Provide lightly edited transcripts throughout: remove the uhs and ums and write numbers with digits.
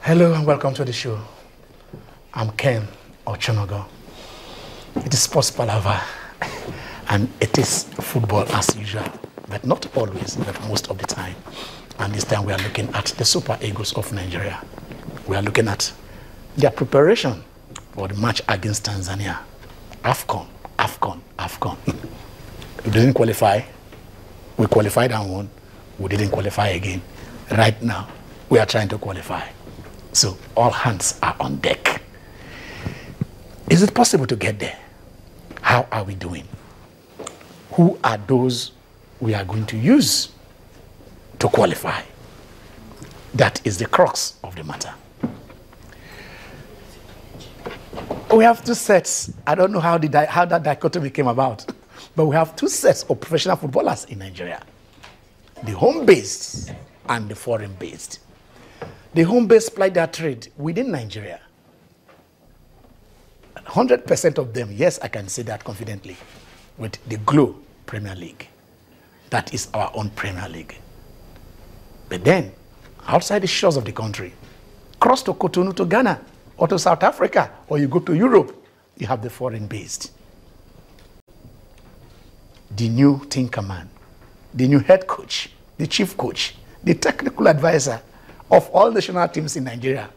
Hello and welcome to the show. I'm Ken Ochonogo. It is Sports Palava and it is football as usual, but not always, but most of the time. And this time we are looking at the Super Eagles of Nigeria. We are looking at their preparation for the match against Tanzania. AFCON. We didn't qualify. We qualified and won. We didn't qualify again. Right now, we are trying to qualify. So all hands are on deck. Is it possible to get there? How are we doing? Who are those we are going to use to qualify? That is the crux of the matter. We have two sets. I don't know how that dichotomy came about, but we have two sets of professional footballers in Nigeria. The home-based and the foreign-based. The home-based ply their trade within Nigeria. 100% of them, yes, I can say that confidently, with the Glow Premier League. That is our own Premier League. But then, outside the shores of the country, cross to Cotonou to Ghana, or to South Africa, or you go to Europe, you have the foreign-based. The new tinkerman, the new head coach, the chief coach, the technical advisor of all national teams in Nigeria.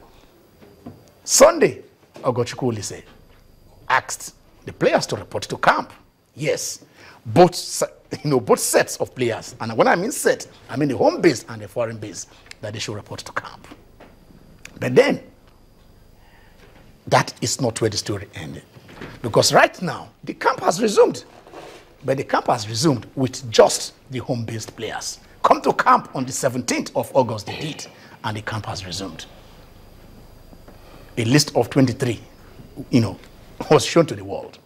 Sunday, Ogochukwu Olise asked the players to report to camp. Yes, both sets of players. And when I mean set, I mean the home base and the foreign base, that they should report to camp. But then, that is not where the story ended. Because right now, the camp has resumed. But the camp has resumed with just the home-based players. Come to camp on the 17th of August, they did, and the camp has resumed. A list of 23, was shown to the world.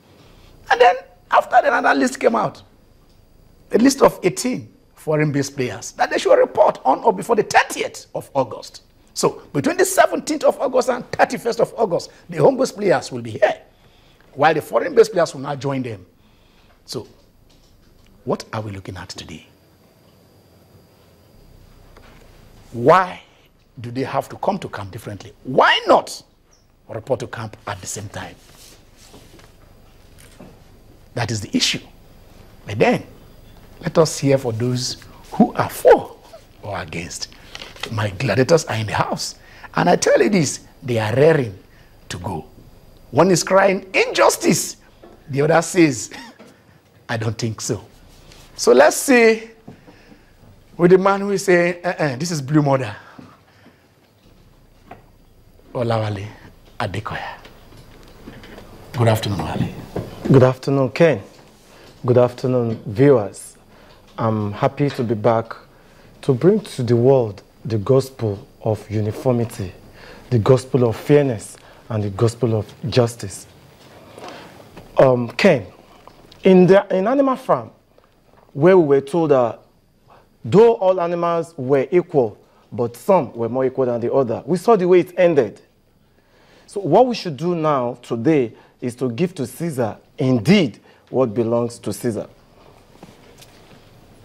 And then, after that, another list came out. A list of 18 foreign-based players that they should report on or before the 30th of August. So, between the 17th of August and 31st of August, the home-based players will be here, while the foreign-based players will now join them. So, what are we looking at today? Why do they have to come to camp differently? Why not report to camp at the same time? That is the issue. But then, let us hear for those who are for or against. My gladiators are in the house. And I tell you this, they are raring to go. One is crying, injustice. The other says, I don't think so. So let's see with the man who is saying, this is Blue Mother. Wale Adekoya. Good afternoon, Wale. Good afternoon, Ken. Good afternoon, viewers. I'm happy to be back to bring to the world the gospel of uniformity, the gospel of fairness, and the gospel of justice. Ken, in Animal Farm, where we were told that though all animals were equal, but some were more equal than the other, we saw the way it ended. So what we should do now, today, is to give to Caesar, indeed, what belongs to Caesar.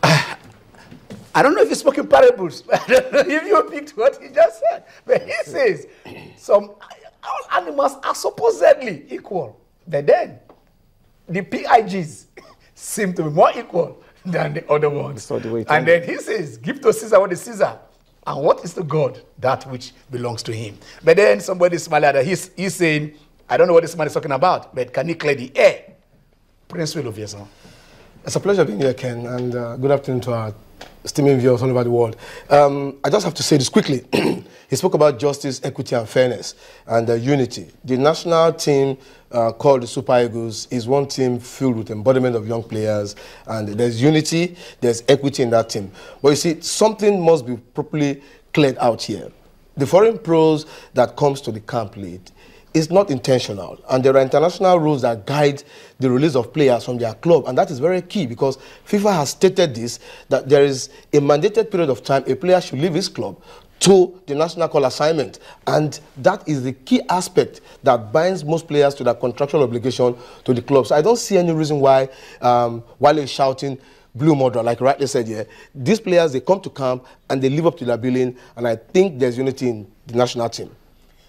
I don't know if he spoke in parables. I don't know if you picked what he just said. But he says, all animals are supposedly equal. But then, the PIGs seem to be more equal than the other ones. And then he says, give to Caesar what is Caesar, and what is to God, that which belongs to him. But then somebody smiled at that. He's saying, I don't know what this man is talking about, but can he clear the air? Prince Will Oviesan. It's a pleasure being here, Ken, and good afternoon to our esteeming viewers all over the world. I just have to say this quickly. He spoke about justice, equity, and fairness, and unity. The national team called the Super Eagles is one team filled with embodiment of young players, and there's unity, there's equity in that team. But you see, something must be properly cleared out here. The foreign pros that comes to the camp lead is not intentional, and there are international rules that guide the release of players from their club, and that is very key because FIFA has stated this, that there is a mandated period of time a player should leave his club to the national call assignment, and that is the key aspect that binds most players to their contractual obligation to the club. So I don't see any reason why Wale is shouting blue model, like rightly said here. These players, they come to camp and they live up to their billing, and I think there's unity in the national team.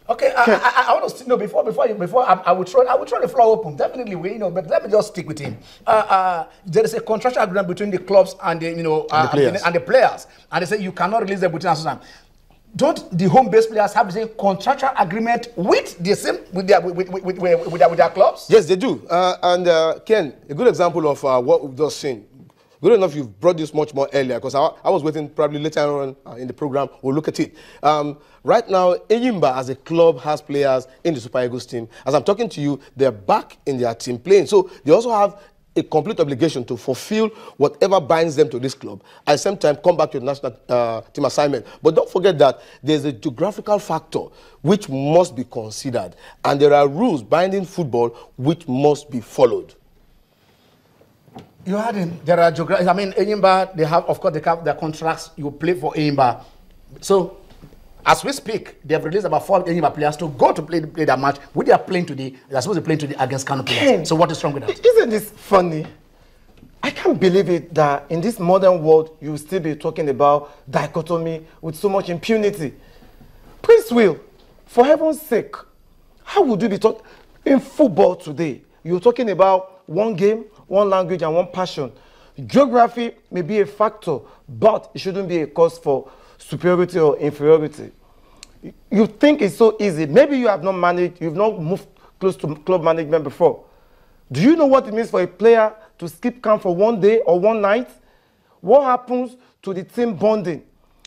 Okay, I want to know before I will throw the floor open. Definitely, but let me just stick with him. There is a contractual agreement between the clubs and the and the players, and they say you cannot release them between us. Don't the home-based players have the same contractual agreement with their clubs? Yes, they do. Ken, a good example of what we've just seen. Good enough you've brought this much more earlier, because I was waiting probably later on in the program. We'll look at it. Right now, Enyimba as a club has players in the Super Eagles team. As I'm talking to you, they're back in their team playing. So they also have a complete obligation to fulfill whatever binds them to this club. At the same time, come back to the national team assignment. But don't forget that there's a geographical factor which must be considered. And there are rules binding football which must be followed. You had him. There are geographic. I mean, Enyimba, they have their contracts. You play for Enyimba. So, as we speak, they have released about 4 Enyimba players to go to play that match. They are playing today. They are supposed to play today against Kano players. So, what is wrong with that? Isn't this funny? I can't believe it that in this modern world, you will still be talking about dichotomy with so much impunity. Prince Will, for heaven's sake, how would you be talking in football today? You're talking about one game, one language, and one passion. Geography may be a factor, but it shouldn't be a cause for superiority or inferiority. You think it's so easy. Maybe you have not managed, you've not moved close to club management before. Do you know what it means for a player to skip camp for one day or one night? What happens to the team bonding?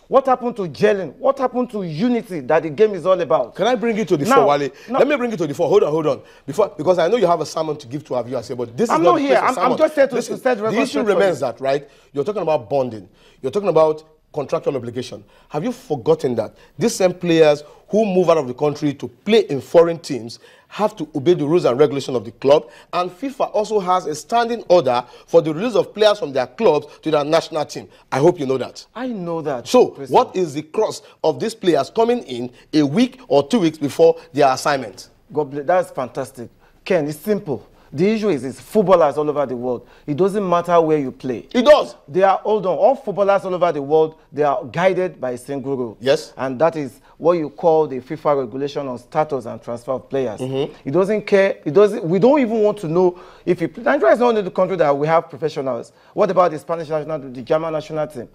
What happened to gelling? What happened to unity that the game is all about? Can I bring you to the floor, Wale? Let me bring you to the floor. Hold on. Because I know you have a sermon to give to our viewers here, but this is not here. I'm just here to set the issue remains that, right? You're talking about bonding. You're talking about contractual obligation. Have you forgotten that these same players who move out of the country to play in foreign teams have to obey the rules and regulations of the club? And FIFA also has a standing order for the release of players from their clubs to their national team. I hope you know that. I know that. So, what is the cross of these players coming in a week or 2 weeks before their assignment? God bless. That's fantastic. Ken, it's simple. The issue is footballers all over the world. It doesn't matter where you play. It does. They are, all footballers all over the world, they are guided by a single rule. Yes. And that is what you call the FIFA regulation on status and transfer of players. It doesn't care. We don't even want to know if Nigeria is not only the country that we have professionals. What about the Spanish national, the German national team?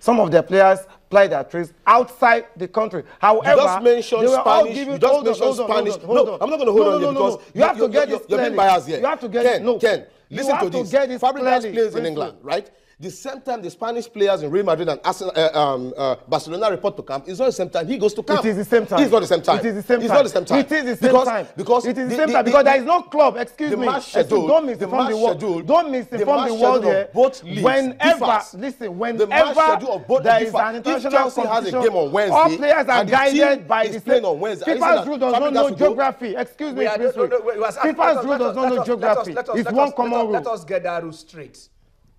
Some of their players play their trades outside the country. However, you just mentioned Spanish. You just mentioned Spanish. No, I'm not going to hold on here because you have to get this clearly. You're being biased here. You have to get Ken, listen to this. Fabregas plays in England, right? The same time the Spanish players in Real Madrid and Barcelona report to camp, it's not the same time he goes to camp. It is the same time. It's not the same time. It is the same time. It's not the same time. It is the same time. Because it is the same time. Because there is no club. Excuse me. Don't misinform the world. Don't misinform the world here. Whenever, listen, whenever there is an international competition, all players are guided by the same. FIFA's rule does not know geography. Excuse me, FIFA's rule does not know geography. It's one common rule. Let us get that rule straight.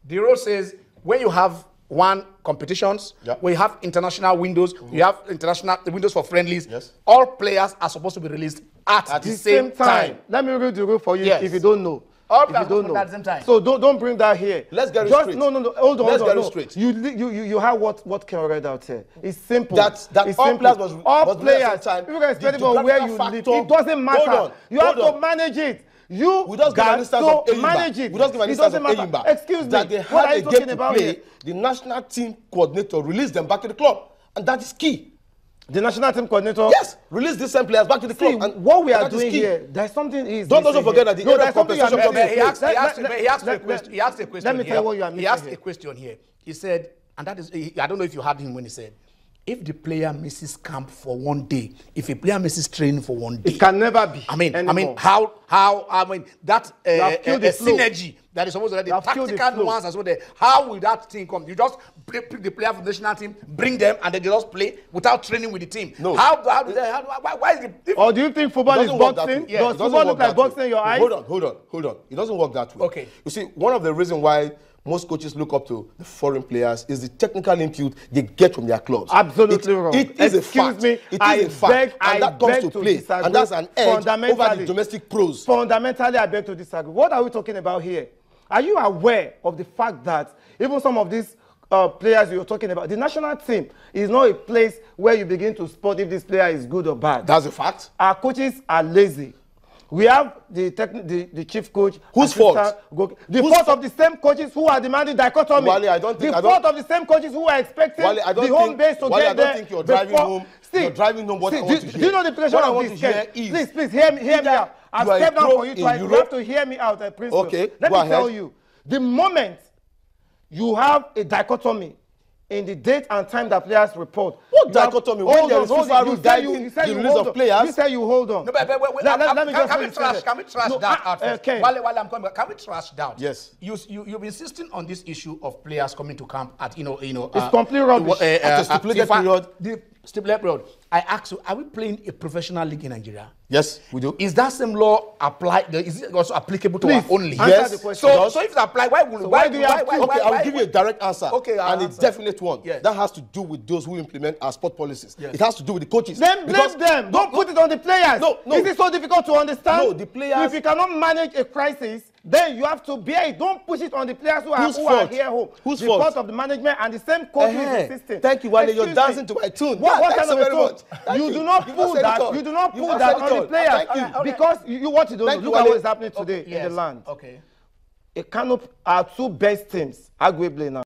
The rule says when you have one competitions, when you have international windows, you have international windows for friendlies, all players are supposed to be released at the same time. Let me read the rule for you if you don't know. All players don't know at the same time. So don't bring that here. Let's get it straight. No, hold on. Let's get it straight. You have what can read out here. It's simple. That all players must all players. Irrespective of where you live, it doesn't matter. You have to manage it. We just give an instance of Enyimba. We just give an instance of Enyimba. Excuse me. That they had a game to play. The national team coordinator released them back to the club, and that is key. The national team coordinator. Yes, release these same players back to the club. And what we are doing here, there's something is. Don't also forget that the area compensation. He asked a question. Let me tell you what you are missing. He asked a question here. He said, and that is, I don't know if you heard him when he said, if the player misses camp for one day, if a player misses training for one day, it can never be. I mean, how that synergy that is supposed to the tactical nuance as well. How will that thing come? You just pick the player from the national team, bring them, and then they just play without training with the team. No. Why is it? Or do you think football is boxing? Does football look like boxing in your eyes? Hold on. It doesn't work that way. Okay. You see, one of the reasons why most coaches look up to the foreign players is the technical input they get from their clubs. Absolutely wrong. It is a fact. It is a fact. And that comes to play. And that's an edge over the domestic pros. Fundamentally, I beg to disagree. What are we talking about here? Are you aware of the fact that even some of these players you're talking about. The national team is not a place where you begin to spot if this player is good or bad. That's a fact. Our coaches are lazy. We have the chief coach. Whose fault? The fault of the same coaches who are demanding dichotomy. Wale, I don't think... The fault of the same coaches who are expecting the home base to get there. I don't think you're driving home. You're driving home what I want to hear. Do you know the pressure of this game? Please, hear me out. I've stepped down for you twice. You have to hear me out, Principal. Okay, Let me tell you. The moment you have a dichotomy in the date and time that players report. What dichotomy? When there is FIFA rule guiding the release of players? You say you hold on. No, but let me just can we trash that out first? While I'm coming back, can we trash that? Yes. You're insisting on this issue of players coming to camp at it's complete rubbish. At a stipulated period. The stipulated period. I ask you, are we playing a professional league in Nigeria? Yes, we do. Is that same law applied? Is it also applicable to our only? Yes. So if it's applied, why do you have to? Okay, I will give you a direct answer. Okay, and a definite one. Yes. That has to do with those who implement our sport policies. Yes. It has to do with the coaches. Then blame them. Don't put it on the players. No. Is it so difficult to understand? No, the players. If you cannot manage a crisis, then you have to bear it. Don't push it on the players who are here home. Whose the fault? fault of the management and the same coach who is insisting. Thank you, Wale. You're dancing to my tune. What kind of a tune? You do not pull that. You do not pull that on the players. Because you what you don't know. Look at what is happening today in the land. Okay. Our two best teams, arguably now.